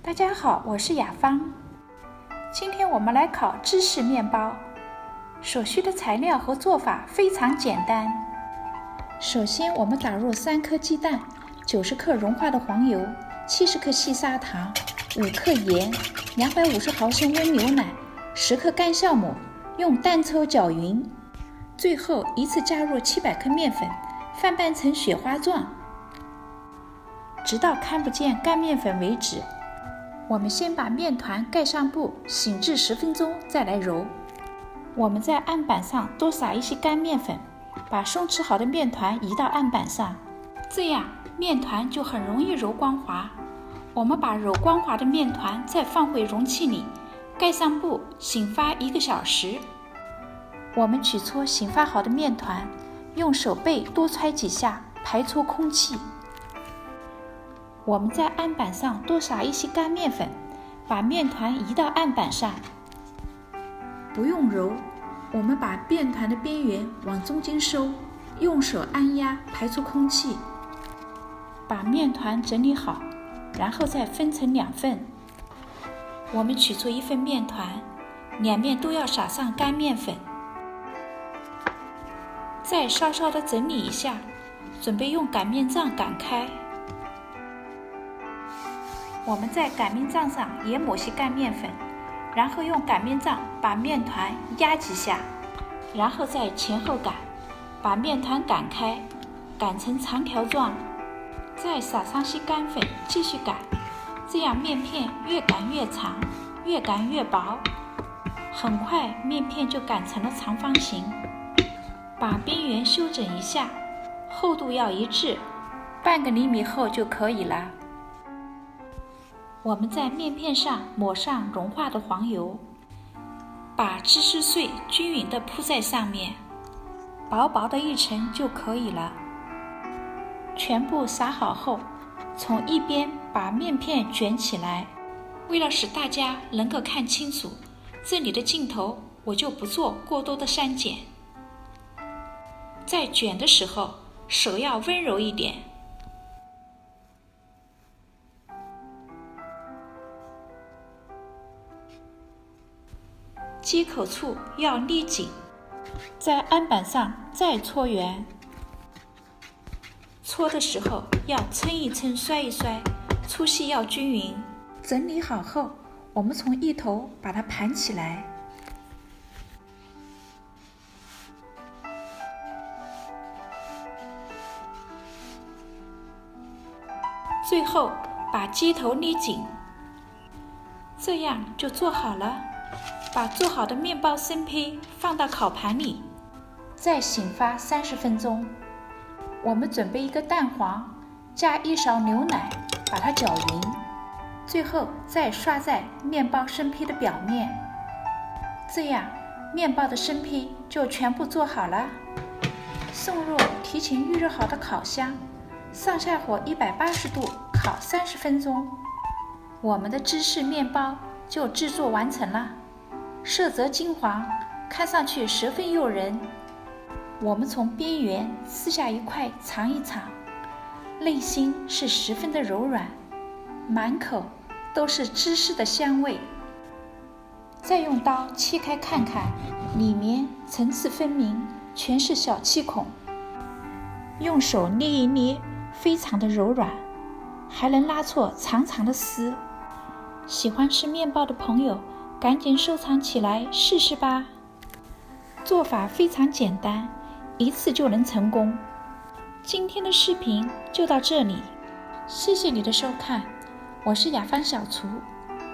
大家好，我是雅芳。今天我们来烤芝士面包。所需的材料和做法非常简单。首先，我们打入3颗鸡蛋、90克融化的黄油、70克细砂糖、5克盐、250毫升温牛奶、10克干酵母，用蛋抽搅匀。最后一次加入700克面粉，翻拌成雪花状，直到看不见干面粉为止。我们先把面团盖上布，醒至10分钟再来揉。我们在案板上多撒一些干面粉，把松弛好的面团移到案板上，这样面团就很容易揉光滑。我们把揉光滑的面团再放回容器里，盖上布，醒发1个小时。我们取出醒发好的面团，用手背多揣几下，排出空气。我们在案板上多撒一些干面粉，把面团移到案板上。不用揉，我们把面团的边缘往中间收，用手按压，排出空气。把面团整理好，然后再分成2份。我们取出1份面团，两面都要撒上干面粉，再稍稍的整理一下，准备用擀面杖擀开。我们在擀面杖上也抹些干面粉，然后用擀面杖把面团压几下，然后再前后擀，把面团擀开，擀成长条状，再撒上些干粉，继续擀，这样面片越擀越长，越擀越薄，很快面片就擀成了长方形。把边缘修整一下，厚度要一致，半个厘米厚就可以了。我们在面片上抹上融化的黄油，把芝士碎均匀地铺在上面，薄薄的一层就可以了。全部撒好后，从一边把面片卷起来。为了使大家能够看清楚，这里的镜头我就不做过多的删减。在卷的时候，手要温柔一点。接口处要捏紧，在案板上再搓圆。搓的时候要撑一撑，摔一摔，粗细要均匀。整理好后，我们从一头把它盘起来。最后把接头捏紧，这样就做好了。把做好的面包生胚放到烤盘里，再醒发30分钟。我们准备1个蛋黄，加1勺牛奶，把它搅匀，最后再刷在面包生胚的表面，这样面包的生胚就全部做好了。送入提前预热好的烤箱，上下火180度烤30分钟。我们的芝士面包就制作完成了。色泽金黄，看上去十分诱人。我们从边缘撕下一块尝一尝，内心是十分的柔软，满口都是芝士的香味。再用刀切开看看，里面层次分明，全是小气孔。用手捏一捏，非常的柔软，还能拉出长长的丝。喜欢吃面包的朋友，赶紧收藏起来试试吧。做法非常简单，一次就能成功。今天的视频就到这里，谢谢你的收看，我是雅芳小厨，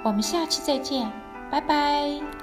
我们下期再见，拜拜。